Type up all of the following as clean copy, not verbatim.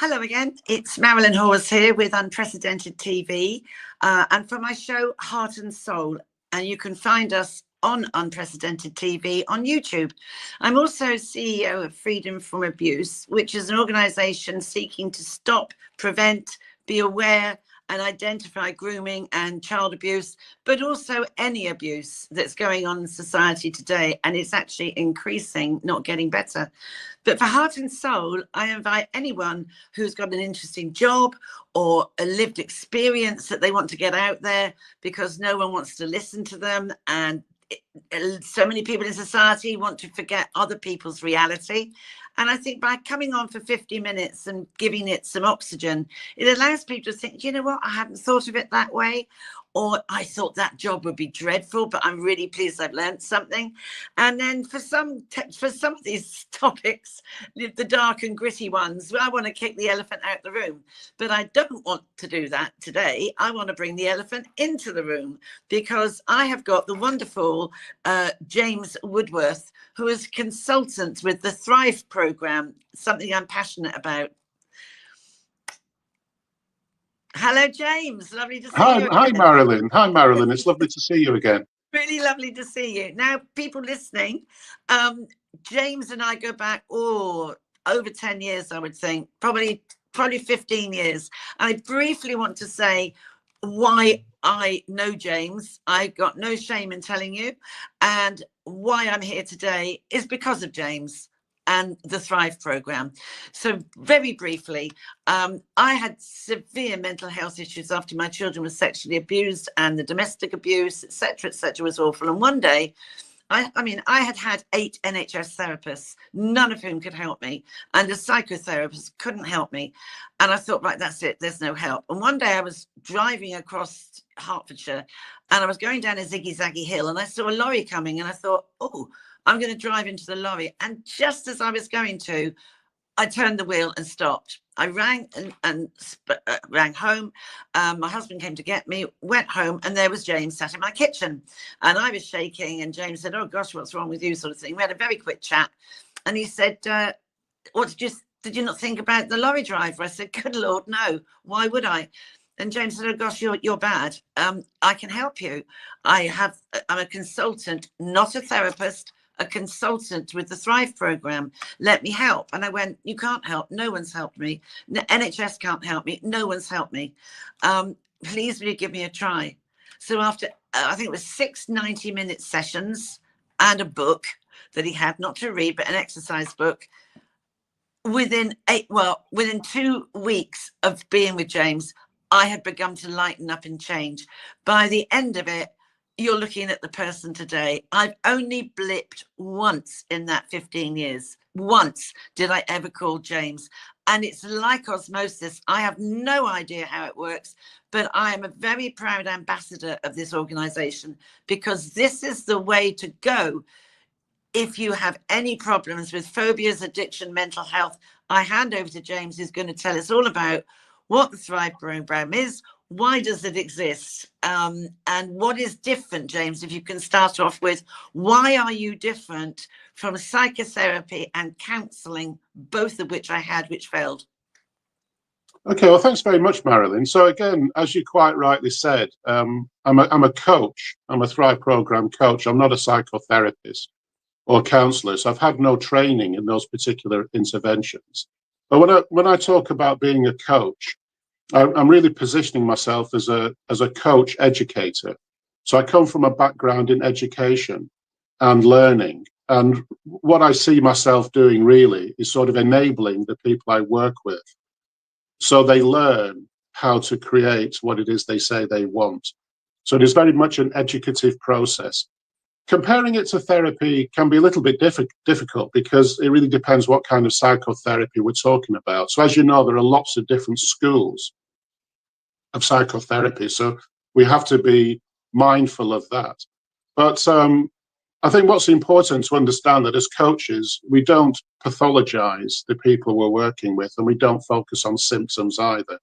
Hello again, it's Marilyn Hawes here with Unprecedented TV and for my show Heart and Soul, and you can find us on Unprecedented TV on YouTube. I'm also CEO of Freedom from Abuse, which is an organisation seeking to stop, prevent, be aware and identify grooming and child abuse, but also any abuse that's going on in society today. And it's actually increasing, not getting better. But for Heart and Soul, I invite anyone who's got an interesting job or a lived experience that they want to get out there because no one wants to listen to them. And so many people in society want to forget other people's reality. And I think by coming on for 50 minutes and giving it some oxygen, it allows people to think, you know what, I hadn't thought of it that way. Or I thought that job would be dreadful, but I'm really pleased I've learned something. And then for some of these topics, the dark and gritty ones, I want to kick the elephant out the room. But I don't want to do that today. I want to bring the elephant into the room because I have got the wonderful James Woodworth, who is consultant with the Thrive program, something I'm passionate about. Hello, James. Lovely to see you. Hi, Marilyn. Hi, Marilyn. It's lovely to see you again. Really lovely to see you. Now, people listening, James and I go back, over 10 years, I would think, probably 15 years. And I briefly want to say why I know James. I got no shame in telling you. And why I'm here today is because of James and the Thrive program. So very briefly, I had severe mental health issues after my children were sexually abused, and the domestic abuse, etc., was awful. And one day, I had 8 NHS therapists, none of whom could help me, and a psychotherapist couldn't help me. And I thought, right, that's it, there's no help. And one day I was driving across Hertfordshire, and I was going down a ziggy-zaggy hill, and I saw a lorry coming, and I thought, I'm going to drive into the lorry. And just as I was going to, I turned the wheel and stopped. I rang and rang home. My husband came to get me, went home, and there was James sat in my kitchen. And I was shaking, and James said, oh, gosh, what's wrong with you, sort of thing. We had a very quick chat. And he said, what did you not think about the lorry driver? I said, good Lord, no. Why would I? And James said, oh, gosh, you're bad. I can help you. I'm a consultant, not a therapist, a consultant with the Thrive program. Let me help. And I went, you can't help. No one's helped me. NHS can't help me. No one's helped me. Please will you give me a try? So after, I think it was 6 90-minute sessions and a book that he had, not to read, but an exercise book, within 2 weeks of being with James, I had begun to lighten up and change. By the end of it, you're looking at the person today. I've only blipped once in that 15 years. Once did I ever call James. And it's like osmosis. I have no idea how it works, but I am a very proud ambassador of this organization because this is the way to go. If you have any problems with phobias, addiction, mental health, I hand over to James, who's going to tell us all about what the Thrive program is. Why does it exist? And what is different, James, if you can start off with, why are you different from psychotherapy and counselling, both of which I had, which failed? Okay, well, thanks very much, Marilyn. So again, as you quite rightly said, I'm a coach. I'm a Thrive program coach. I'm not a psychotherapist or counsellor. So I've had no training in those particular interventions. But when I talk about being a coach, I'm really positioning myself as a coach educator. So I come from a background in education and learning. And what I see myself doing really is sort of enabling the people I work with so they learn how to create what it is they say they want. So it is very much an educative process. Comparing it to therapy can be a little bit difficult because it really depends what kind of psychotherapy we're talking about. So as you know, there are lots of different schools of psychotherapy. So we have to be mindful of that. But I think what's important to understand that as coaches, we don't pathologize the people we're working with, and we don't focus on symptoms either.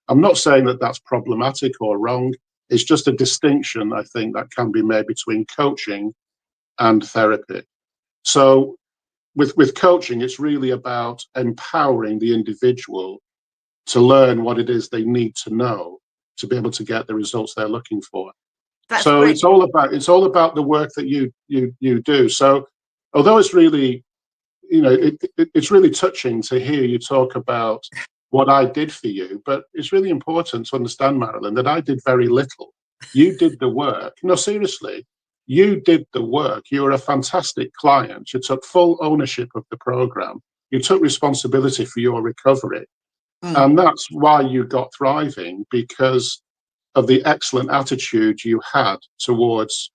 I'm not saying that that's problematic or wrong. It's just a distinction, I think, that can be made between coaching and therapy. So with coaching, it's really about empowering the individual to learn what it is they need to know to be able to get the results they're looking for. That's So great. it's all about the work that you do. So although it's really, it's really touching to hear you talk about what I did for you, but it's really important to understand, Marilyn, that I did very little. You did the work. No, seriously, you did the work. You were a fantastic client. You took full ownership of the program. You took responsibility for your recovery. Mm. And that's why you got thriving, because of the excellent attitude you had towards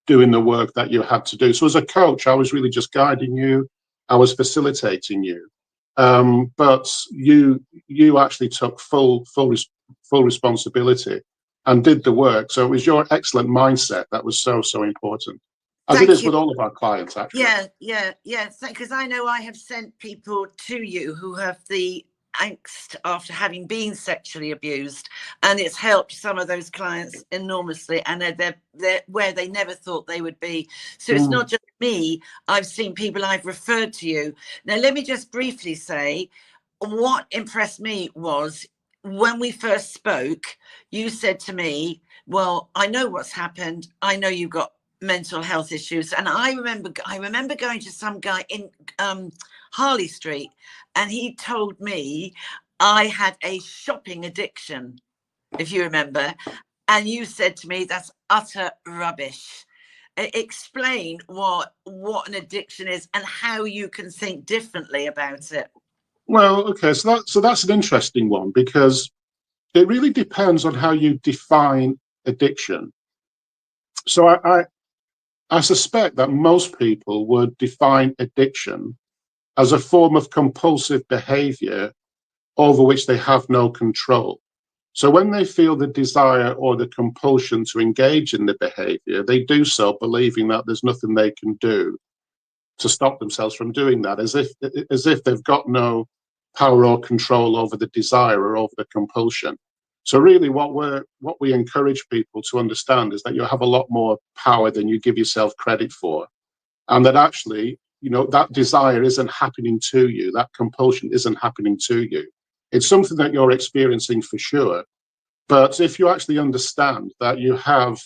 doing the work that you had to do. So as a coach, I was really just guiding you. I was facilitating you. But you actually took full responsibility and did the work. So it was your excellent mindset that was so important, as it Thank is you. with all of our clients, actually. Yeah. Because I know I have sent people to you who have the angst after having been sexually abused, and it's helped some of those clients enormously, and they're where they never thought they would be. So it's not just me. I've seen people I've referred to you. Now, let me just briefly say what impressed me was when we first spoke, you said to me, well, I know what's happened. I know you've got mental health issues. And I remember going to some guy in Harley Street, and he told me I had a shopping addiction, if you remember. And you said to me, that's utter rubbish. Explain what an addiction is and how you can think differently about it. Well, okay, so that's an interesting one, because it really depends on how you define addiction. So I suspect that most people would define addiction as a form of compulsive behavior over which they have no control. So when they feel the desire or the compulsion to engage in the behavior, they do so believing that there's nothing they can do to stop themselves from doing that, as if they've got no power or control over the desire or over the compulsion. So really what we encourage people to understand is that you have a lot more power than you give yourself credit for, and that actually, that desire isn't happening to you, that compulsion isn't happening to you. It's something that you're experiencing for sure. But if you actually understand that you have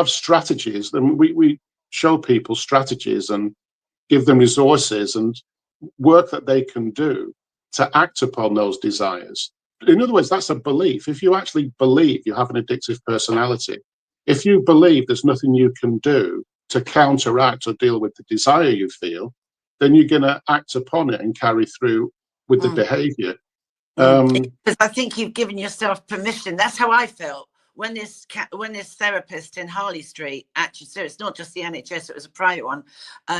strategies, then we show people strategies and give them resources and work that they can do to act upon those desires. In other words, that's a belief. If you actually believe you have an addictive personality, if you believe there's nothing you can do to counteract or deal with the desire you feel, then you're going to act upon it and carry through with the behavior. Because I think you've given yourself permission. That's how I felt when this therapist in Harley Street, actually, so it's not just the NHS, it was a private one,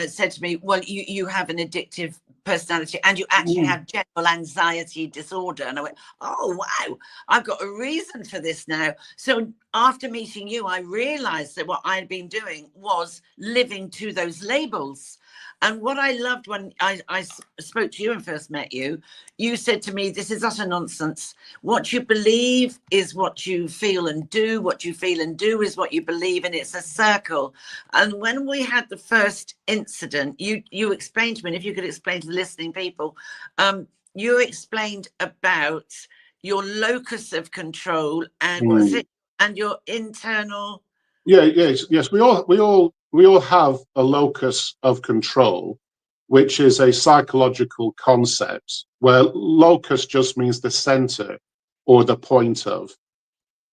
said to me, well, you have an addictive personality and you actually have general anxiety disorder. And I went, oh, wow, I've got a reason for this now. So after meeting you, I realized that what I'd been doing was living to those labels. And what I loved when I spoke to you and first met you, you said to me, this is utter nonsense. What you believe is what you feel and do. What you feel and do is what you believe. And it's a circle. And when we had the first incident, you explained to me, and if you could explain to the listening people, you explained about your locus of control and what is it? And your internal. Yes. We all have a locus of control, which is a psychological concept where locus just means the center or the point of.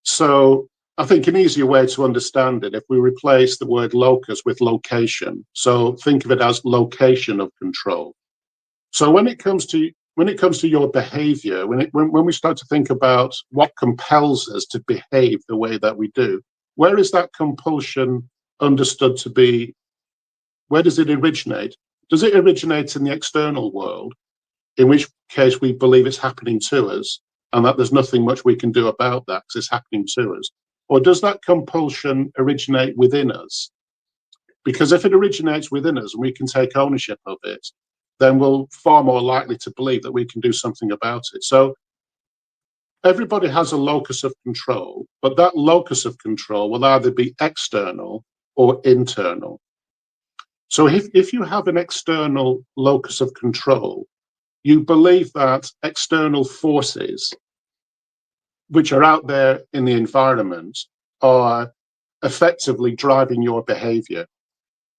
So I think an easier way to understand it, if we replace the word locus with location, so think of it as location of control. So when it comes to your behavior, when we start to think about what compels us to behave the way that we do, where is that compulsion understood to be? Where does it originate? Does it originate in the external world, in which case we believe it's happening to us and that there's nothing much we can do about that because it's happening to us? Or does that compulsion originate within us? Because if it originates within us and we can take ownership of it, then we're far more likely to believe that we can do something about it. So everybody has a locus of control, but that locus of control will either be external or internal. So if you have an external locus of control, you believe that external forces which are out there in the environment are effectively driving your behavior.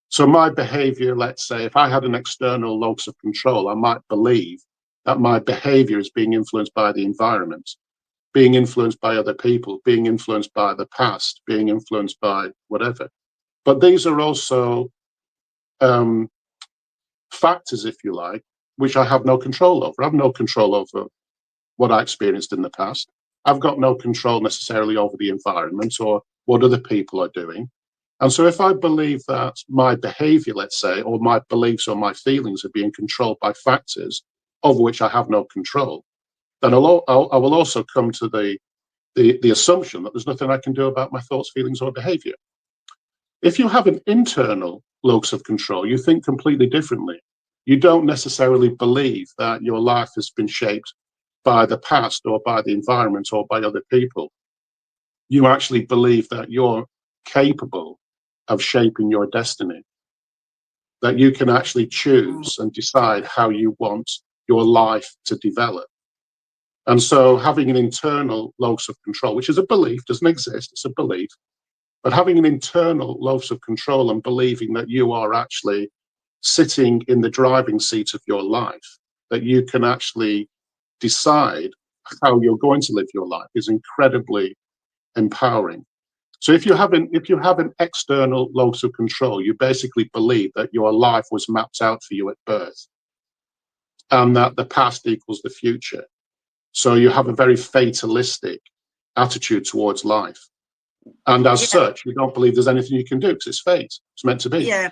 So my behavior, let's say, if I had an external locus of control, I might believe that my behavior is being influenced by the environment, being influenced by other people, being influenced by the past, being influenced by whatever. But these are also factors, if you like, which I have no control over. I have no control over what I experienced in the past. I've got no control necessarily over the environment or what other people are doing. And so if I believe that my behavior, let's say, or my beliefs or my feelings are being controlled by factors over which I have no control, then I will also come to the assumption that there's nothing I can do about my thoughts, feelings, or behavior. If you have an internal locus of control, you think completely differently. You don't necessarily believe that your life has been shaped by the past or by the environment or by other people. You actually believe that you're capable of shaping your destiny, that you can actually choose and decide how you want your life to develop. And so having an internal locus of control, which is a belief, doesn't exist, it's a belief, but having an internal locus of control and believing that you are actually sitting in the driving seat of your life, that you can actually decide how you're going to live your life is incredibly empowering. So if you have an external locus of control, you basically believe that your life was mapped out for you at birth and that the past equals the future. So you have a very fatalistic attitude towards life. And as such, you don't believe there's anything you can do because it's fate. It's meant to be. Yeah.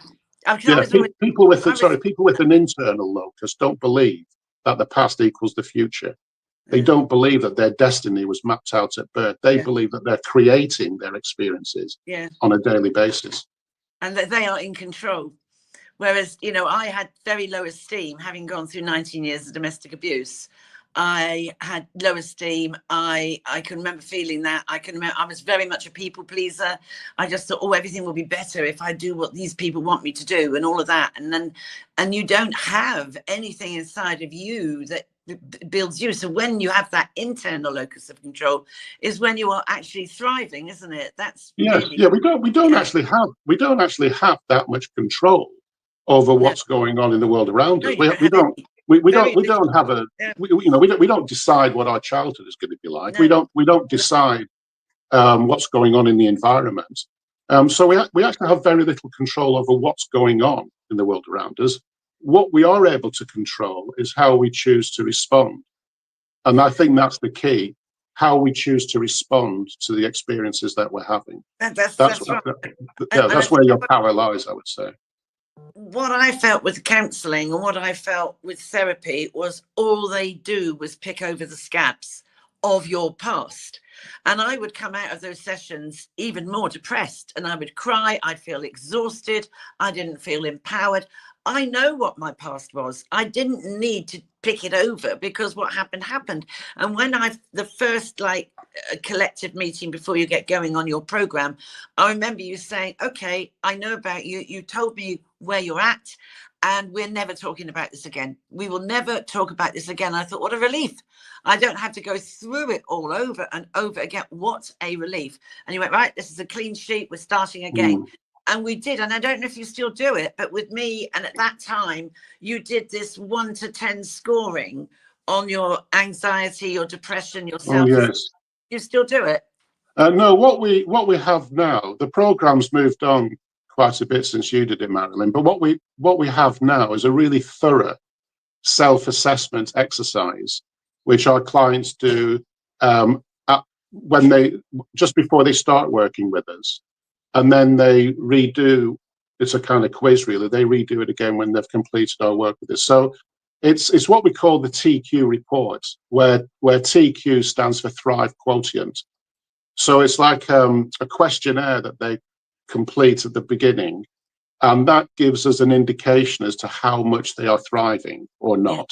People with an internal locus don't believe that the past equals the future. They don't believe that their destiny was mapped out at birth. They believe that they're creating their experiences on a daily basis. And that they are in control. Whereas, you know, I had very low esteem, having gone through 19 years of domestic abuse. I had low esteem. I can remember feeling that. I was very much a people pleaser. I just thought, oh, everything will be better if I do what these people want me to do and all of that. And you don't have anything inside of you that builds you. So when you have that internal locus of control is when you are actually thriving, isn't it? That's really, we don't actually have that much control over what's going on in the world around us. We don't decide what our childhood is going to be like. No. We don't decide what's going on in the environment. So we actually have very little control over what's going on in the world around us. What we are able to control is how we choose to respond. And I think that's the key, how we choose to respond to the experiences that we're having. That's right. That's where your power lies, I would say. What I felt with counselling and what I felt with therapy was all they do was pick over the scabs of your past. And I would come out of those sessions even more depressed, and I would cry. I'd feel exhausted. I didn't feel empowered. I know what my past was. I didn't need to pick it over because what happened. And when the first collective meeting before you get going on your program, I remember you saying, okay, I know about you. You told me where you're at, and we're never talking about this again. We will never talk about this again. I thought, what a relief. I don't have to go through it all over and over again. What a relief. And you went, right, this is a clean sheet. We're starting again. And we did. And I don't know if you still do it, but with me, and at that time, you did this 1 to 10 scoring on your anxiety, your depression, your self. Oh, yes. You still do it? No, what we have now, the program's moved on quite a bit since you did it, Marilyn. But what we have now is a really thorough self-assessment exercise, which our clients do just before they start working with us. And then they redo, it's a kind of quiz really, they redo it again when they've completed our work with us. So it's what we call the TQ report, where TQ stands for Thrive Quotient. So it's like a questionnaire that they complete at the beginning, and that gives us an indication as to how much they are thriving or not.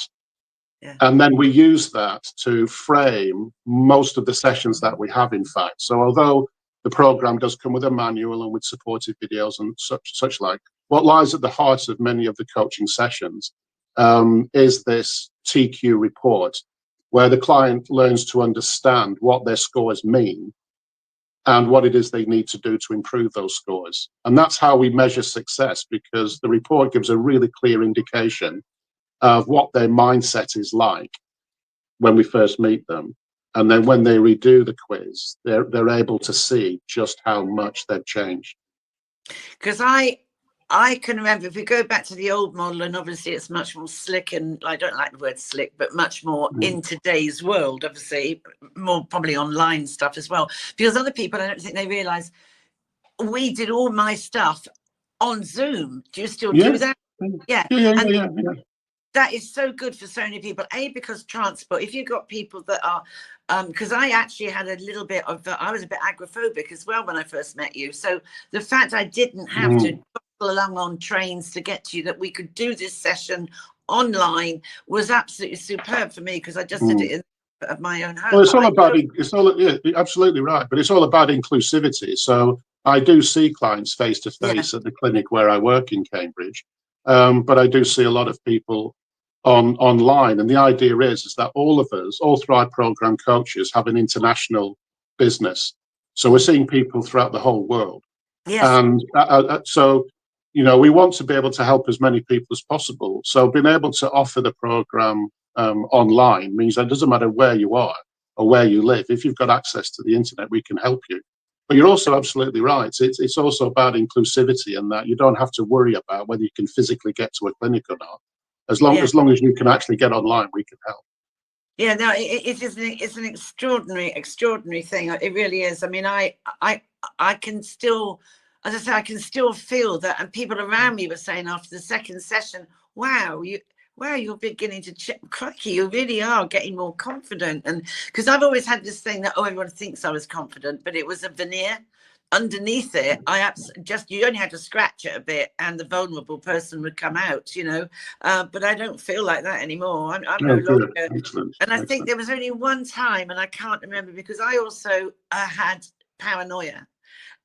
Yeah. And then we use that to frame most of the sessions that we have, in fact. So although the program does come with a manual and with supportive videos and such like, what lies at the heart of many of the coaching sessions is this TQ report, where the client learns to understand what their scores mean and what it is they need to do to improve those scores. And that's how we measure success, because the report gives a really clear indication of what their mindset is like when we first meet them. And then when they redo the quiz, they're able to see just how much they've changed. Because I can remember, if we go back to the old model, and obviously it's much more slick, and I don't like the word slick, but much more in today's world, obviously, more probably online stuff as well. Because other people, I don't think they realise, we did all my stuff on Zoom. Do you still do that? Yeah. Yeah. That is so good for so many people. Because transport, if you've got people that are, because I actually had a little bit of, I was a bit agoraphobic as well when I first met you. So the fact I didn't have to travel along on trains to get to you, that we could do this session online, was absolutely superb for me, because I just did it in of my own home. Well, it's all about, yeah, absolutely right. But it's all about inclusivity. So I do see clients face to face at the clinic where I work in Cambridge. But I do see a lot of people online, and the idea is that all of us, all Thrive program coaches, have an international business. So we're seeing people throughout the whole world. And so, you know, we want to be able to help as many people as possible. So being able to offer the program online means that it doesn't matter where you are or where you live. If you've got access to the internet, we can help you. But you're also absolutely right. It's also about inclusivity, and that you don't have to worry about whether you can physically get to a clinic or not. As long as you can actually get online, we can help. Yeah, no, it's an extraordinary thing. It really is. I mean, I can still, as I say, I can still feel that, and people around me were saying after the second session, wow, you're beginning to check, crikey, you really are getting more confident. And because I've always had this thing that, everyone thinks I was confident, but it was a veneer. Underneath it, you only had to scratch it a bit and the vulnerable person would come out, you know. But I don't feel like that anymore. I'm no longer. And I think there was only one time, and I can't remember, because I also had paranoia.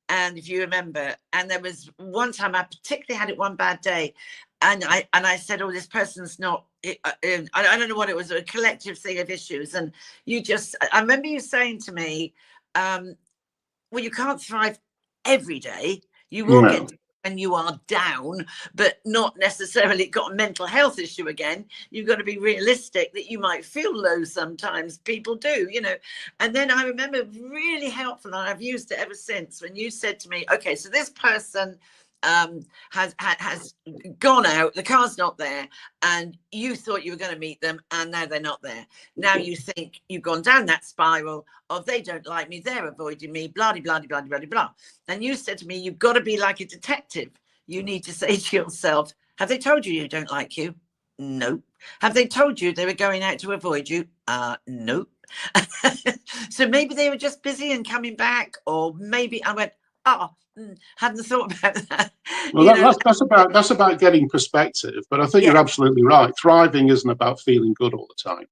And if you remember, and there was one time I particularly had it one bad day, and I said, oh, this person's not, I don't know what it was, a collective thing of issues. And I remember you saying to me, well, you can't thrive every day. You will get when you are down, but not necessarily got a mental health issue again. You've got to be realistic that you might feel low sometimes. People do, you know. And then I remember, really helpful, and I've used it ever since, when you said to me, okay, so this person has gone out, the car's not there, and you thought you were going to meet them, and now they're not there. Now you think you've gone down that spiral of, they don't like me, they're avoiding me, blah, blah, blah, blah, blah, blah. And you said to me, you've got to be like a detective. You need to say to yourself, have they told you don't like you? No. Have they told you they were going out to avoid you? No. So maybe they were just busy and coming back, or maybe I went, hadn't thought about that. Well, that's about getting perspective. But I think you're absolutely right. Thriving isn't about feeling good all the time.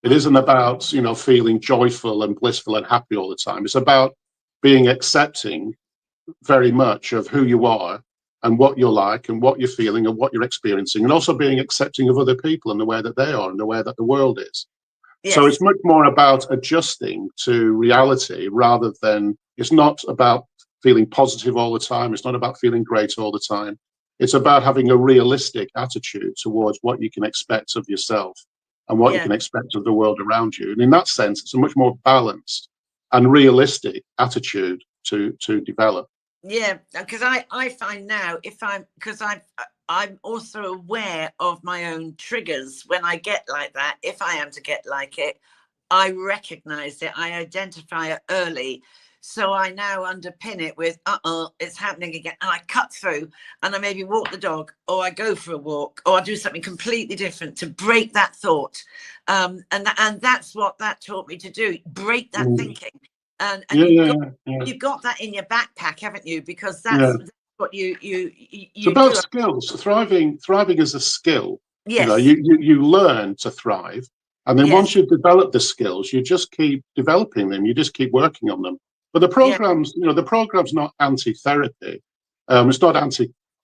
It isn't about, feeling joyful and blissful and happy all the time. It's about being accepting very much of who you are and what you're like and what you're feeling and what you're experiencing, and also being accepting of other people and the way that they are and the way that the world is. Yes. So it's much more about adjusting to reality, rather than, it's not about feeling positive all the time. It's not about feeling great all the time. It's about having a realistic attitude towards what you can expect of yourself and what you can expect of the world around you. And in that sense, it's a much more balanced and realistic attitude to develop. Yeah, because I find now, I'm also aware of my own triggers when I get like that. If I am to get like it, I recognize it, I identify it early. So I now underpin it with, it's happening again. And I cut through, and I maybe walk the dog, or I go for a walk, or I do something completely different to break that thought. And that's what that taught me to do, break that thinking. And you've got that in your backpack, haven't you? Because that's what you it's about skills. Thriving is a skill. Yes. You learn to thrive. And then once you've developed the skills, you just keep developing them. You just keep working on them. But the program's, the program's not anti-therapy. It's not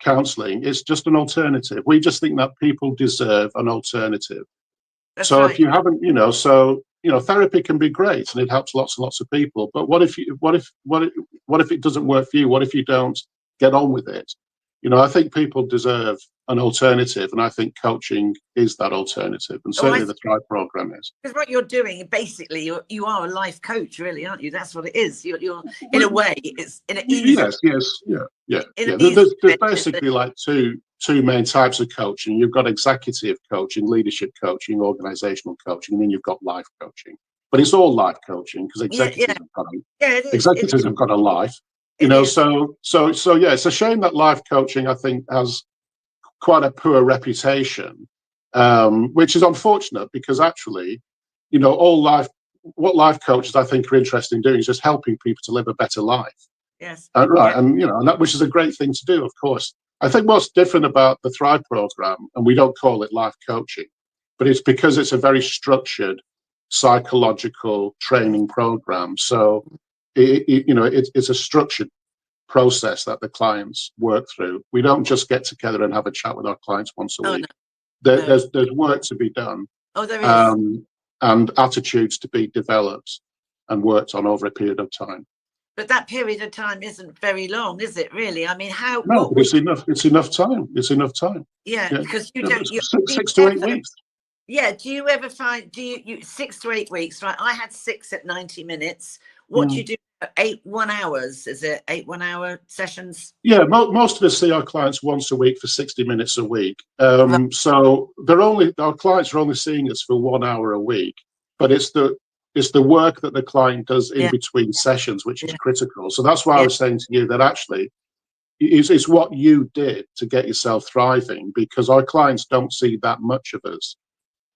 counselling. It's just an alternative. We just think that people deserve an alternative. That's So right. if you haven't, therapy can be great and it helps lots and lots of people. But what if it doesn't work for you? What if you don't get on with it? I think people deserve an alternative, and I think coaching is that alternative, and certainly the Thrive program is. Because what you're doing, basically, you are a life coach, really, aren't you? That's what it is. You're in a way, it's in an easy. Yeah. There's basically like two main types of coaching. You've got executive coaching, leadership coaching, organizational coaching, and then you've got life coaching. But it's all life coaching because executives have got a life. So it's a shame that life coaching, I think, has quite a poor reputation, which is unfortunate because actually, what life coaches I think are interested in doing is just helping people to live a better life. Yes. Right. Yeah. And that, which is a great thing to do, of course. I think what's different about the Thrive program, and we don't call it life coaching, but it's because it's a very structured psychological training program. So it's a structured process that the clients work through. We don't just get together and have a chat with our clients once a week. No. There's work to be done. Oh, there is. And attitudes to be developed and worked on over a period of time. But that period of time isn't very long, is it? Really? I mean, how? No, but it's enough. It's enough time. It's enough time. Yeah, because you don't. 6 to 8 weeks. Yeah. Do you ever find? Do you 6 to 8 weeks? Right. I had 6 at 90 minutes. What do you do? 8 1 hours? Is it 8 1 hour sessions? Yeah, most of us see our clients once a week for 60 minutes a week. So our clients are only seeing us for 1 hour a week, but it's the work that the client does in between sessions which is critical. So that's why I was saying to you that actually it's what you did to get yourself thriving, because our clients don't see that much of us.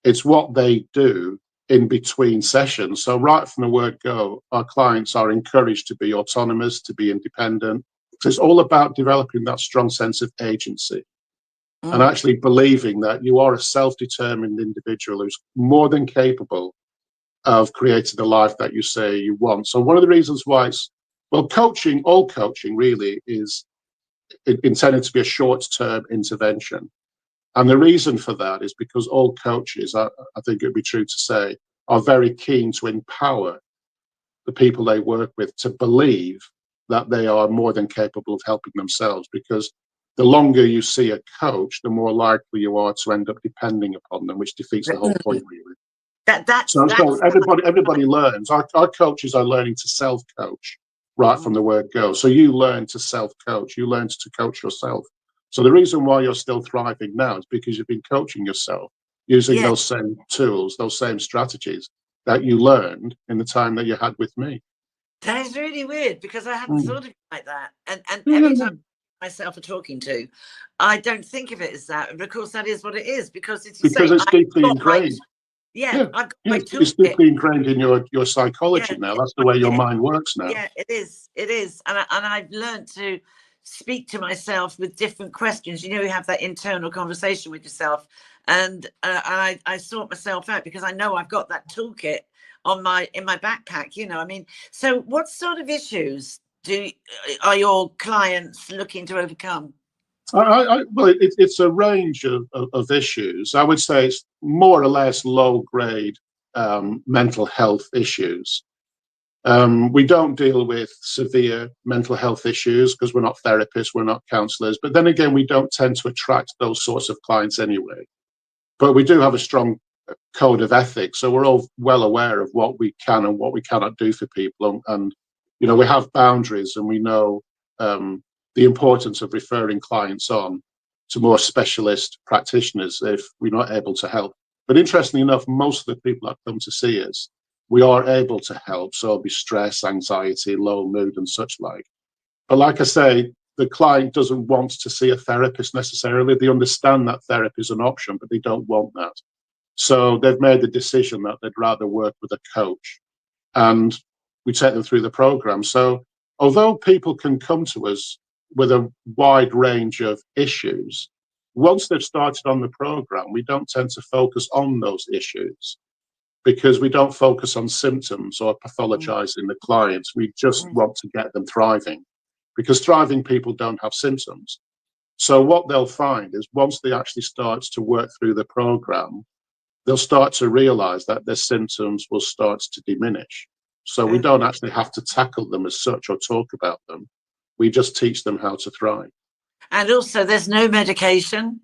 It's what they do in between sessions. So right from the word go, our clients are encouraged to be autonomous, to be independent. So it's all about developing that strong sense of agency and actually believing that you are a self-determined individual who's more than capable of creating the life that you say you want. So one of the reasons why all coaching really is intended to be a short-term intervention. And the reason for that is because all coaches, I think it would be true to say, are very keen to empower the people they work with to believe that they are more than capable of helping themselves. Because the longer you see a coach, the more likely you are to end up depending upon them, which defeats the whole point, really. So everybody learns. Our coaches are learning to self-coach right from the word go. So you learn to self-coach. You learn to coach yourself. So the reason why you're still thriving now is because you've been coaching yourself using those same tools, those same strategies that you learned in the time that you had with me. That is really weird because I hadn't thought of it like that. And every time myself are talking to, I don't think of it as that. But of course, that is what it is because it's deeply ingrained. I've got it's deeply ingrained in your psychology now. That's the way your mind works now. Yeah, it is. And I've learned to speak to myself with different questions. You have that internal conversation with yourself, and I sort myself out because I know I've got that toolkit in my backpack. I mean, so what sort of issues are your clients looking to overcome? Well, it's a range of issues. I would say it's more or less low-grade mental health issues. We don't deal with severe mental health issues because we're not therapists, we're not counselors. But then again, we don't tend to attract those sorts of clients anyway. But we do have a strong code of ethics, so we're all well aware of what we can and what we cannot do for people. And we have boundaries, and we know the importance of referring clients on to more specialist practitioners if we're not able to help. But interestingly enough, most of the people that come to see us, we are able to help. So it'll be stress, anxiety, low mood, and such like. But like I say, the client doesn't want to see a therapist necessarily. They understand that therapy is an option, but they don't want that. So they've made the decision that they'd rather work with a coach. And we take them through the program. So although people can come to us with a wide range of issues, once they've started on the program, we don't tend to focus on those issues because we don't focus on symptoms or pathologizing the clients. We just want to get them thriving, because thriving people don't have symptoms. So what they'll find is once they actually start to work through the program, they'll start to realize that their symptoms will start to diminish. So we don't actually have to tackle them as such or talk about them. We just teach them how to thrive. And also, there's no medication.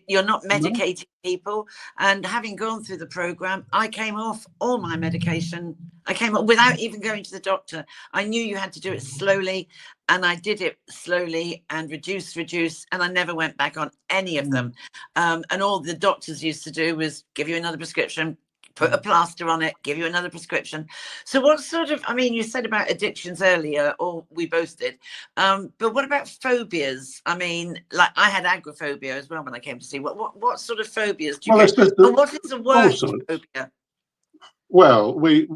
You're not No. medicating people. And having gone through the program, I came off all my medication. I came off without even going to the doctor. I knew you had to do it slowly, and I did it slowly and reduce, and I never went back on any of them. And all the doctors used to do was give you another prescription, put a plaster on it, give you another prescription. So what sort of, I mean, you said about addictions earlier, or we both did, but what about phobias? I mean, like I had agoraphobia as well when I came to see. What sort of phobias do you get? And what is the worst phobia? Well, we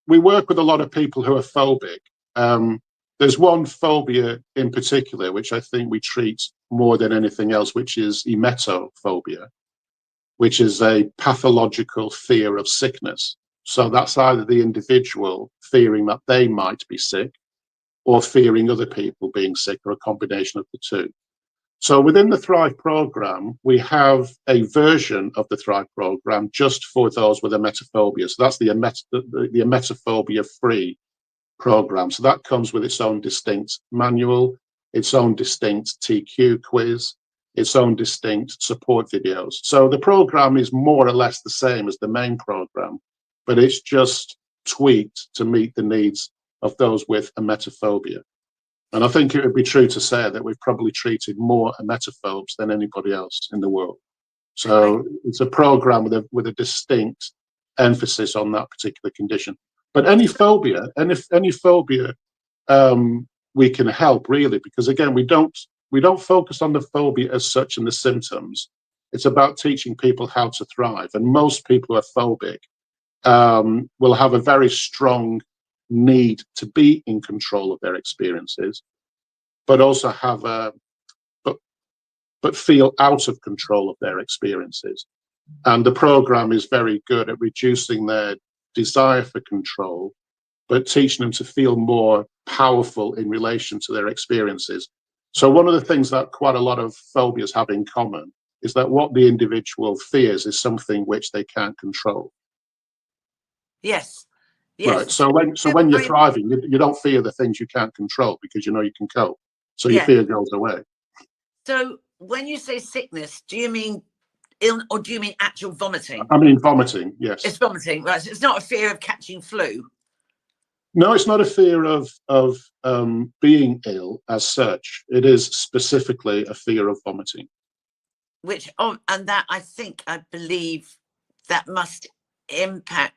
work with a lot of people who are phobic. There's one phobia in particular, which I think we treat more than anything else, which is emetophobia, which is a pathological fear of sickness. So that's either the individual fearing that they might be sick or fearing other people being sick, or a combination of the two. So within the Thrive program, we have a version of the Thrive program just for those with emetophobia. So that's the emetophobia-free program. So that comes with its own distinct manual, its own distinct TQ quiz, its own distinct support videos. So the program is more or less the same as the main program, but it's just tweaked to meet the needs of those with emetophobia. And I think it would be true to say that we've probably treated more emetophobes than anybody else in the world. So it's a program with a distinct emphasis on that particular condition. But any phobia, we can help really, because again, we don't focus on the phobia as such and the symptoms. It's about teaching people how to thrive. And most people who are phobic will have a very strong need to be in control of their experiences, but also have but feel out of control of their experiences. And the program is very good at reducing their desire for control, but teaching them to feel more powerful in relation to their experiences. So one of the things that quite a lot of phobias have in common is that what the individual fears is something which they can't control. Yes. Yes. Right. So when you're thriving, you don't fear the things you can't control because you know you can cope. So your fear goes away. So when you say sickness, do you mean ill, or do you mean actual vomiting? I mean vomiting. Yes. It's vomiting, right? So it's not a fear of catching flu. No, it's not a fear of being ill as such. It is specifically a fear of vomiting. Which, and that I believe that must impact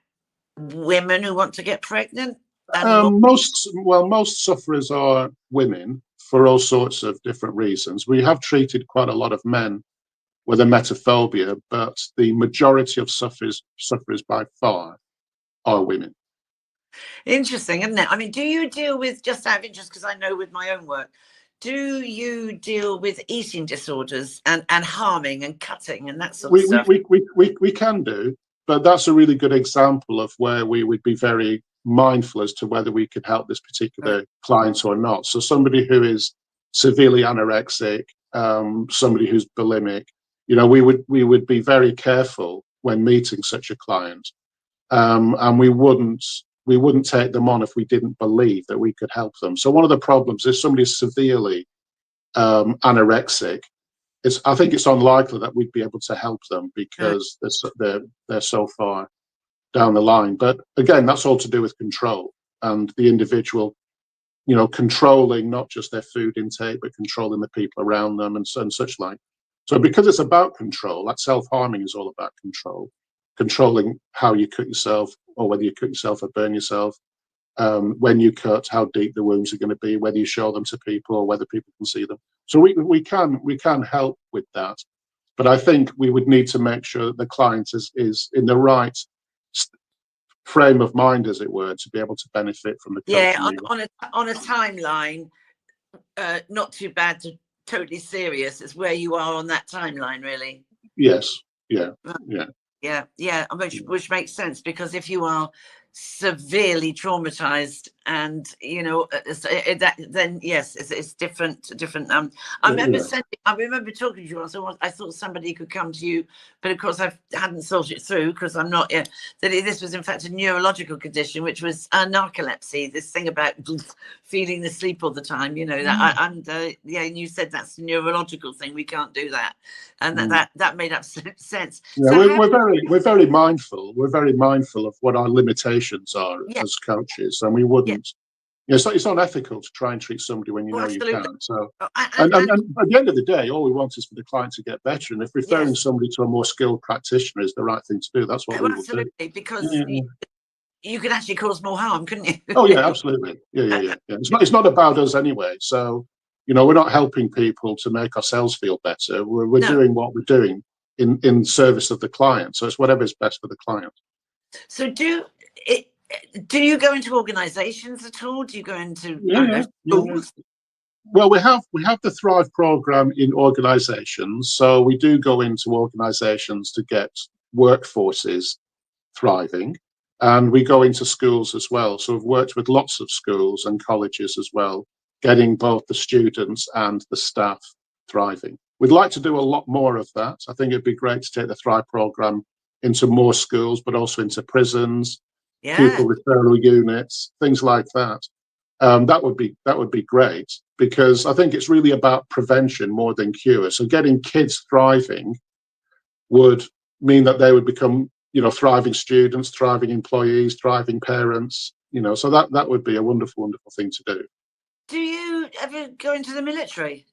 women who want to get pregnant. Most sufferers are women for all sorts of different reasons. We have treated quite a lot of men with emetophobia, but the majority of sufferers by far are women. Interesting, isn't it? I mean, do you deal with, just out of interest, because I know with my own work, do you deal with eating disorders and harming and cutting and that sort of stuff? We can do, but that's a really good example of where we would be very mindful as to whether we could help this particular client or not. So somebody who is severely anorexic, somebody who's bulimic, we would be very careful when meeting such a client, and we wouldn't take them on if we didn't believe that we could help them. So one of the problems is somebody's severely anorexic. I think it's unlikely that we'd be able to help them because they're so far down the line. But again, that's all to do with control and the individual, controlling not just their food intake, but controlling the people around them and such like. So because it's about control, like self-harming is all about control, controlling how you cut yourself or whether you cut yourself or burn yourself, when you cut, how deep the wounds are going to be, whether you show them to people or whether people can see them. So we can help with that. But I think we would need to make sure that the client is in the right frame of mind, as it were, to be able to benefit from the coaching. On a timeline, not too bad to totally serious. It's where you are on that timeline, really. Yes. Yeah. Which makes sense, because if you are severely traumatized and then yes, it's different. I remember talking to you. I thought somebody could come to you, but of course I hadn't thought it through because I'm not. That this was in fact a neurological condition, which was narcolepsy. This thing about feeling asleep all the time. And you said that's a neurological thing. We can't do that, and that made absolute sense. Yeah, so we're very mindful. We're very mindful of what our limitations are as coaches, and we wouldn't. It's unethical to try and treat somebody when you know you can't. So, and at the end of the day, all we want is for the client to get better. And if referring somebody to a more skilled practitioner is the right thing to do, that's what we will do. Because you could actually cause more harm, couldn't you? Oh yeah, absolutely. Yeah. It's not about us anyway. So, we're not helping people to make ourselves feel better. We're doing what we're doing in service of the client. So it's whatever's best for the client. So do you go into organizations at all? Do you go into schools? Well, we have the Thrive program in organizations. So we do go into organizations to get workforces thriving. And we go into schools as well. So we've worked with lots of schools and colleges as well, getting both the students and the staff thriving. We'd like to do a lot more of that. I think it'd be great to take the Thrive program into more schools, but also into prisons, pupil referral units, things like that. That would be great, because I think it's really about prevention more than cure. So getting kids thriving would mean that they would become, thriving students, thriving employees, thriving parents. So that would be a wonderful, wonderful thing to do. Do you ever go into the military?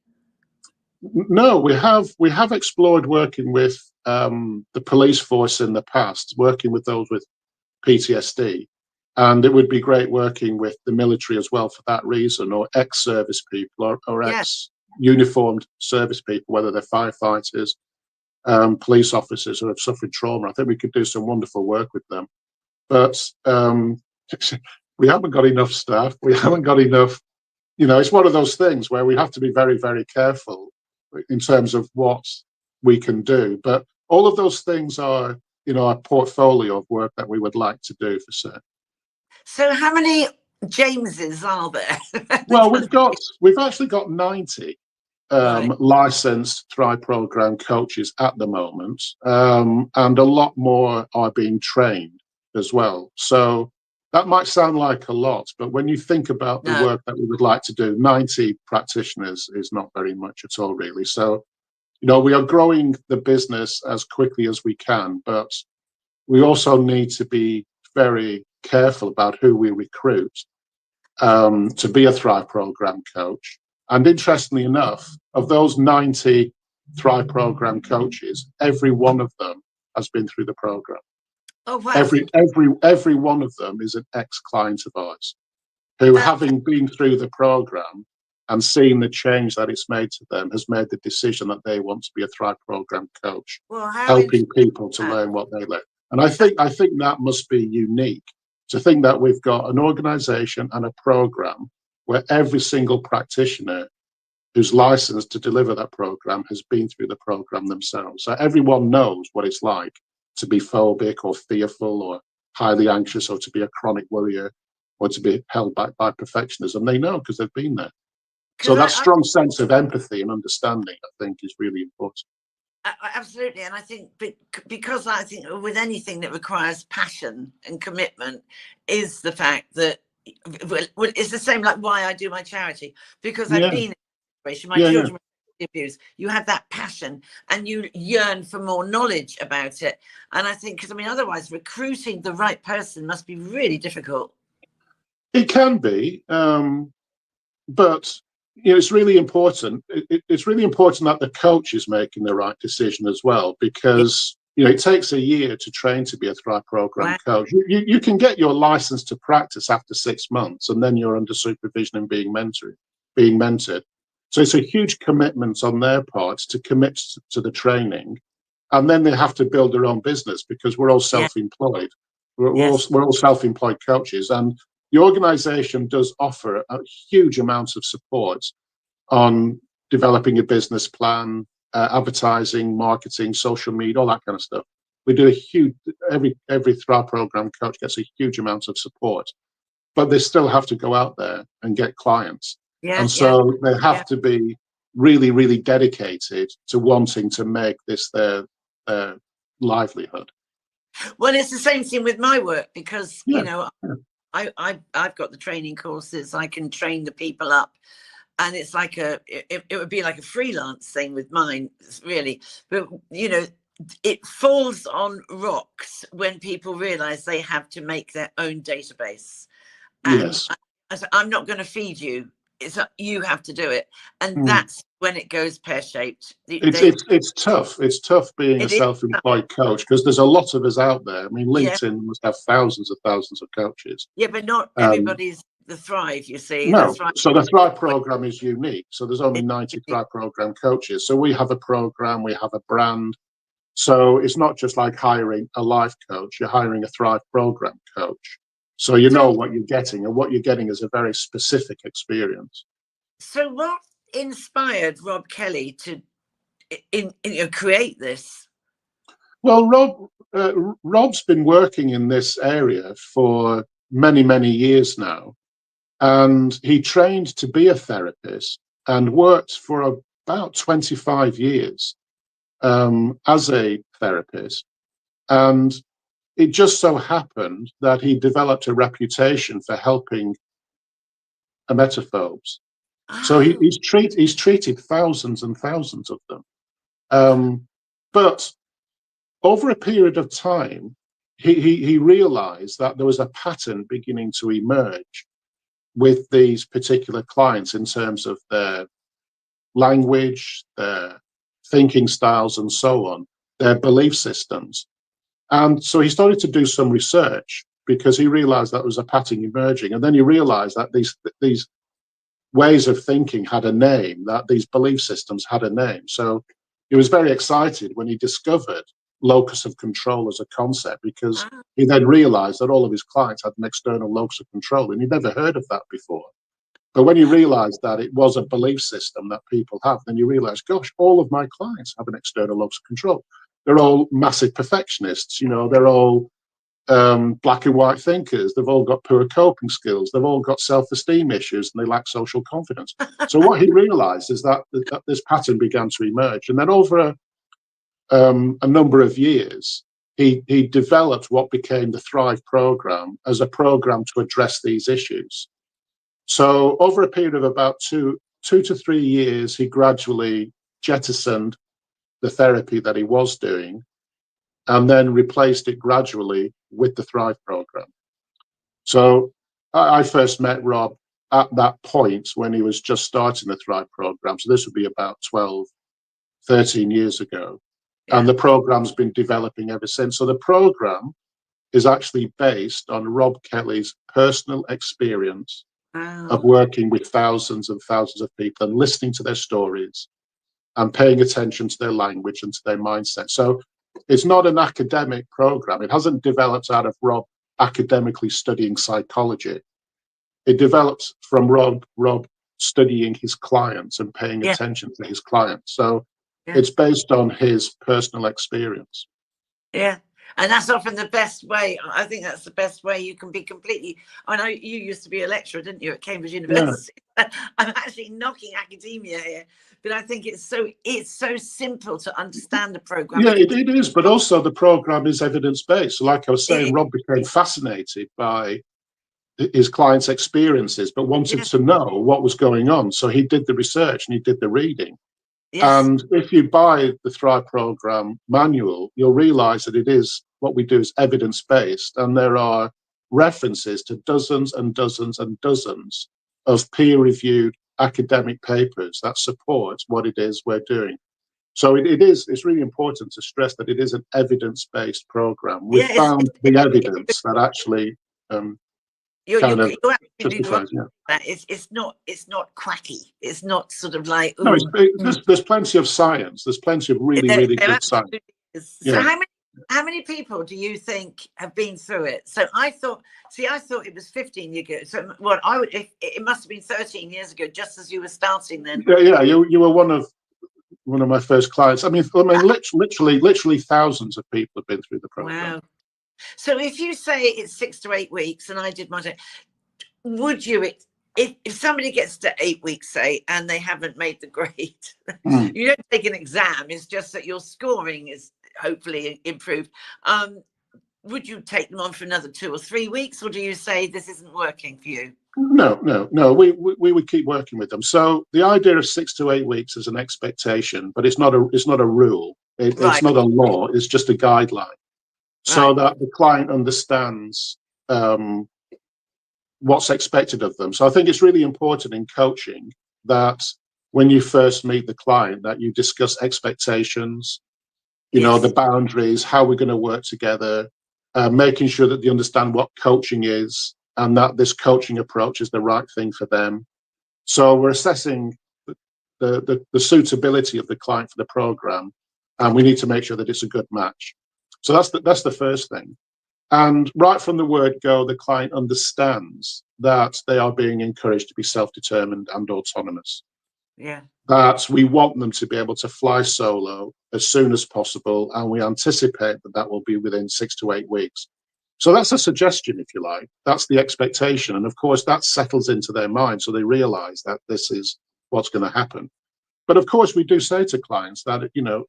No, we have explored working with the police force in the past, working with those with PTSD, and it would be great working with the military as well for that reason, or ex-service people, or ex-uniformed service people, whether they're firefighters, police officers who have suffered trauma. I think we could do some wonderful work with them, but we haven't got enough staff. We haven't got enough. It's one of those things where we have to be very, very careful in terms of what we can do. But all of those things are, a portfolio of work that we would like to do for certain. So how many Jameses are there? Well, we've actually got 90 licensed Thrive program coaches at the moment, and a lot more are being trained as well. So that might sound like a lot, but when you think about the work that we would like to do, 90 practitioners is not very much at all, really. So, we are growing the business as quickly as we can, but we also need to be very careful about who we recruit to be a Thrive program coach. And interestingly enough, of those 90 Thrive program coaches, every one of them has been through the program. Oh, wow. Every one of them is an ex-client of ours who, having been through the program and seen the change that it's made to them, has made the decision that they want to be a Thrive program coach, helping people to learn what they learn. And I think that must be unique, to think that we've got an organization and a program where every single practitioner who's licensed to deliver that program has been through the program themselves. So everyone knows what it's like to be phobic or fearful or highly anxious, or to be a chronic worrier, or to be held back by perfectionism. They know because they've been there. So that strong sense of empathy and understanding, I think, is really important. Absolutely. And I think because I think with anything that requires passion and commitment is the fact that it's the same like why I do my charity, because I've been in a situation, my children were abused. You have that passion and you yearn for more knowledge about it. And I think, because otherwise recruiting the right person must be really difficult. It can be, but it's really important. It's really important that the coach is making the right decision as well, because it takes a year to train to be a Thrive program coach. You can get your license to practice after 6 months, and then you're under supervision and being mentored. So it's a huge commitment on their part to commit to the training, and then they have to build their own business, because we're all self-employed. We're all self-employed coaches, and the organization does offer a huge amount of support on developing a business plan, advertising, marketing, social media, all that kind of stuff. We do every Thrive program coach gets a huge amount of support. but they still have to go out there and get clients. Yeah, And yeah, so they have yeah. to be really, really dedicated to wanting to make this their livelihood. Well, it's the same thing with my work, because, Yeah, you know, I've got the training courses. I can train the people up, and it's like it would be like a freelance thing with mine, really. But, you know, it falls on rocks when people realize they have to make their own database. And yes. I said, I'm not going to feed you. You have to do it. And Mm. that's when it goes pear-shaped. It's tough. It's tough being a It is. self-employed coach, because there's a lot of us out there. I mean, Yeah, LinkedIn must have thousands of coaches. yeah, but not everybody's the Thrive, you see. The No, Thrive. so the Thrive program is unique. So there's only It's 90 unique. Thrive program coaches. So we have a program, we have a brand. So it's not just like hiring a life coach, you're hiring a Thrive program coach. So you know So, what you're getting, and what you're getting is a very specific experience. so what inspired Rob Kelly to create this? Well, Rob's been working in this area for many, many years now. And he trained to be a therapist and worked for about 25 years as a therapist. And it just so happened that he developed a reputation for helping emetophobes. So Oh, he's treated thousands and thousands of them. But over a period of time, he realized that there was a pattern beginning to emerge with these particular clients in terms of their language, their thinking styles, and so on, their belief systems. And so he started to do some research, because he realized that there was a pattern emerging. And then he realized that these ways of thinking had a name, that these belief systems had a name. So he was very excited when he discovered locus of control as a concept, because wow. he then realized that all of his clients had an external locus of control, and he'd never heard of that before. But when you realize that it was a belief system that people have, then you realize, gosh, all of my clients have an external locus of control. They're all massive perfectionists, you know, they're all black and white thinkers. They've all got poor coping skills. They've all got self-esteem issues, and they lack social confidence. So what he realized is that this pattern began to emerge. And then over a number of years, he developed what became the Thrive program as a program to address these issues. So over a period of about two to 3 years, he gradually jettisoned the therapy that he was doing, and then replaced it gradually with the Thrive program. So I first met Rob at that point when he was just starting the Thrive program. So this would be about 12, 13 years ago. Yeah. And the program's been developing ever since. So the program is actually based on Rob Kelly's personal experience of Wow. working with thousands and thousands of people and listening to their stories and paying attention to their language and to their mindset. So it's not an academic program. It hasn't developed out of Rob academically studying psychology. It developed from Rob studying his clients and paying Yeah. attention to his clients. So Yeah. it's based on his personal experience. Yeah. And that's often the best way. I think that's the best way you can be completely. I know you used to be a lecturer, didn't you, at Cambridge University? Yeah. I'm actually knocking academia here, but I think it's so simple to understand the program. Yeah, it is, but also the program is evidence-based. So like I was saying, Rob became fascinated by his clients' experiences, but wanted to know what was going on. So he did the research and he did the reading. Yes. And if you buy the Thrive program manual, you'll realize that it is, what we do is evidence-based, and there are references to dozens and dozens and dozens of peer-reviewed academic papers that support what it is we're doing. So it's really important to stress that it is an evidence-based program. We've Yeah. found the evidence that actually You're kind of absolutely right. justifies, yeah. It's not quacky. It's not sort of like, No, ooh. there's plenty of science. There's plenty of really, There really good science. absolutely is. So Yeah. how many people do you think have been through it? So I thought it was 15 years ago. So what it must have been 13 years ago, just as you were starting then. Yeah, you were one of my first clients. I mean, literally thousands of people have been through the program. Wow. So if you say it's 6 to 8 weeks, and I did my day, would you, if somebody gets to 8 weeks, say, and they haven't made the grade, you don't take an exam, it's just that your scoring is hopefully improved. Would you take them on for another 2 or 3 weeks, or do you say this isn't working for you? No. We would keep working with them. So the idea of 6 to 8 weeks is an expectation, but it's not a rule. It's not a law. It's just a guideline, so that the client understands what's expected of them. So I think it's really important in coaching that when you first meet the client, that you discuss expectations, you know, the boundaries, how we're going to work together, making sure that they understand what coaching is and that this coaching approach is the right thing for them. So we're assessing the suitability of the client for the program, and we need to make sure that it's a good match. So that's the first thing. And right from the word go, the client understands that they are being encouraged to be self-determined and autonomous. Yeah. That we want them to be able to fly solo as soon as possible, and we anticipate that that will be within 6 to 8 weeks. So that's a suggestion, if you like. That's the expectation. And of course, that settles into their mind, so they realize that this is what's going to happen. But of course, we do say to clients that, you know,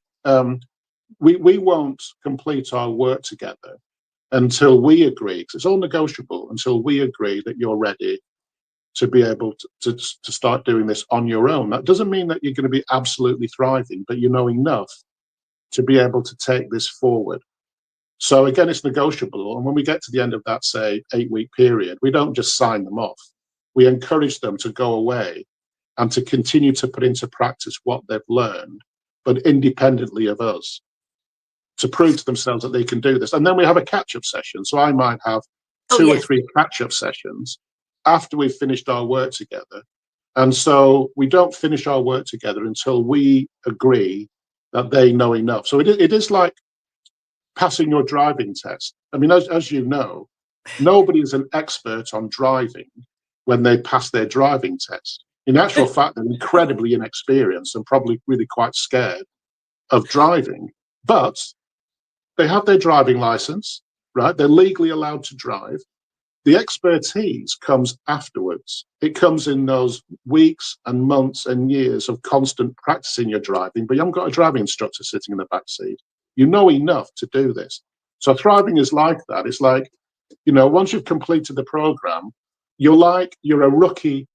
we won't complete our work together until we agree, because it's all negotiable, until we agree that you're ready to be able to start doing this on your own. That doesn't mean that you're going to be absolutely thriving, but you know enough to be able to take this forward. So again, it's negotiable. And when we get to the end of that, say, 8-week period, we don't just sign them off. We encourage them to go away and to continue to put into practice what they've learned, but independently of us, to prove to themselves that they can do this. And then we have a catch-up session. So I might have 2 or 3 catch-up sessions after we've finished our work together. And so we don't finish our work together until we agree that they know enough. So it is like passing your driving test. I mean, as you know, nobody is an expert on driving when they pass their driving test. In actual fact, they're incredibly inexperienced and probably really quite scared of driving. But they have their driving license, right? They're legally allowed to drive. The expertise comes afterwards. It comes in those weeks and months and years of constant practicing your driving, but you haven't got a driving instructor sitting in the back seat. You know enough to do this. So thriving is like that. It's like, you know, once you've completed the program, you're a rookie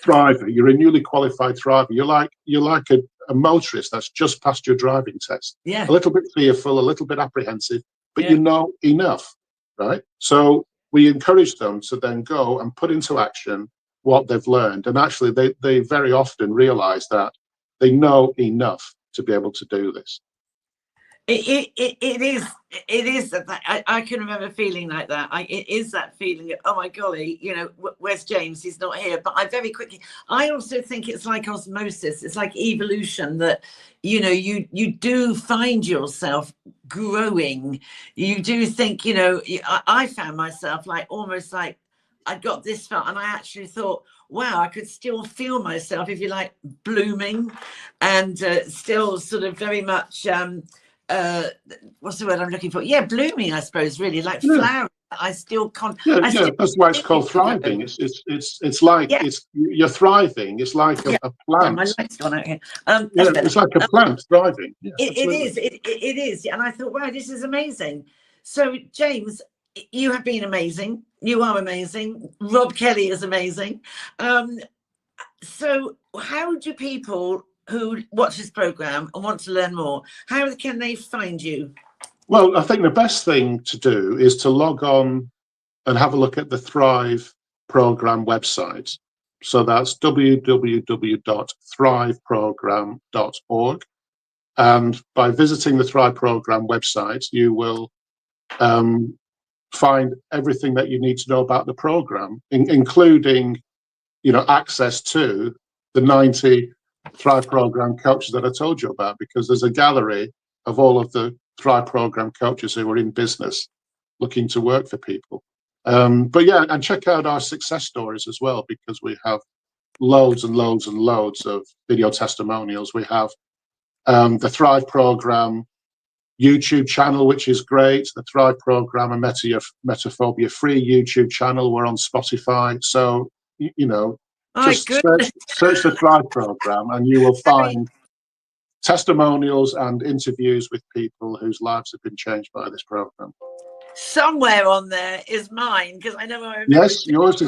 thriver. You're a newly qualified thriver. You're like a motorist that's just passed your driving test. Yeah. A little bit fearful, a little bit apprehensive, but you know enough, right? So we encourage them to then go and put into action what they've learned. And actually, they very often realize that they know enough to be able to do this. It is that I can remember feeling like that. It is that feeling of, oh my golly, you know, where's James? He's not here. But I also think it's like osmosis. It's like evolution, that, you know, you do find yourself growing. You do think, you know, I found myself like almost like I got this far and I actually thought, wow, I could still feel myself, if you like, blooming and still sort of very much what's the word I'm looking for? Yeah, blooming, I suppose, really, like flowering. I still can't. Yeah, that's why it's called thriving. It's like you're thriving. It's like a plant. My light's gone out here. It's like a plant thriving. Yeah, it is. And I thought, wow, this is amazing. So, James, you have been amazing. You are amazing. Rob Kelly is amazing. So, how do people who watch this program and want to learn more, how can they find you? Well, I think the best thing to do is to log on and have a look at the Thrive program website. So that's www.thriveprogram.org. And by visiting the Thrive program website, you will find everything that you need to know about the program, including, you know, access to the 90 Thrive program coaches that I told you about, because there's a gallery of all of the Thrive program coaches who are in business looking to work for people. But yeah, and check out our success stories as well, because we have loads and loads and loads of video testimonials. We have the Thrive program YouTube channel, which is great. The Thrive program, a metaphobia free YouTube channel. We're on Spotify. So, you know, My just goodness. search the Thrive program and you will find testimonials and interviews with people whose lives have been changed by this program. Somewhere on there is mine, because I know I remember. Yes, yours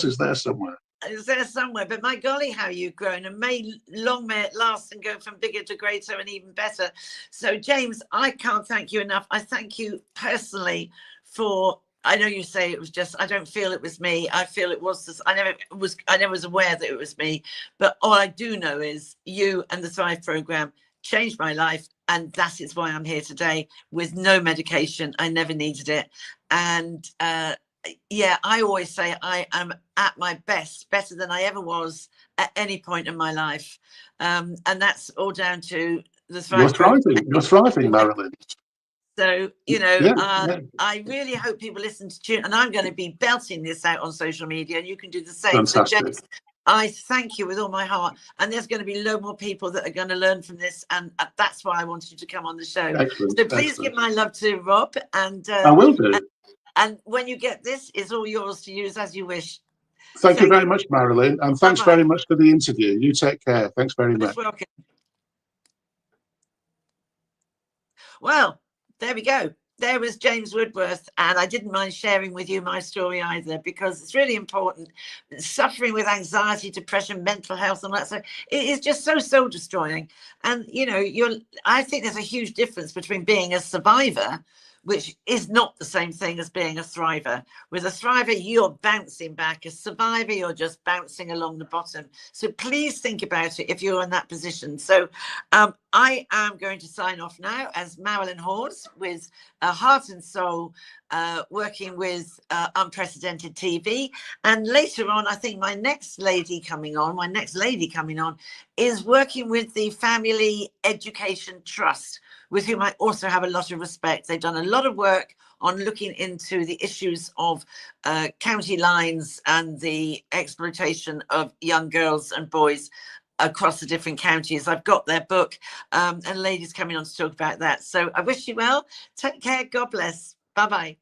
is there somewhere. It's there somewhere, but my golly, how you've grown, and may it last and go from bigger to greater and even better. So James, I can't thank you enough. I thank you personally for, I know you say it was just, I don't feel it was me. I feel it was this, I never was aware that it was me, but all I do know is you and the Thrive program changed my life, and that is why I'm here today with no medication. I never needed it. And yeah, I always say I am at my best, better than I ever was at any point in my life. And that's all down to the Thrive program. You're thriving, Marilyn. So, you know, I really hope people listen to tune, and I'm going to be belting this out on social media, and you can do the same. Fantastic. So James, I thank you with all my heart, and there's going to be a lot more people that are going to learn from this, and that's why I wanted you to come on the show. Excellent, so please give my love to Rob, and I will do. And when you get this, it's all yours to use as you wish. Thank you very much, Marilyn, and thanks very much for the interview. You take care. Thanks very much. Welcome. Well, there we go. There was James Woodworth, and I didn't mind sharing with you my story either, because it's really important. Suffering with anxiety, depression, mental health, and that, so it is just so soul destroying. And you know, I think there's a huge difference between being a survivor, which is not the same thing as being a thriver. With a thriver, you're bouncing back. A survivor, you're just bouncing along the bottom. So please think about it if you're in that position. So I am going to sign off now as Marilyn Hawes with Heart and Soul, working with Unprecedented TV. And later on, I think my next lady coming on is working with the Family Education Trust, with whom I also have a lot of respect. They've done a lot of work on looking into the issues of county lines and the exploitation of young girls and boys across the different counties. I've got their book, and a lady's coming on to talk about that. So I wish you well. Take care. God bless. Bye-bye.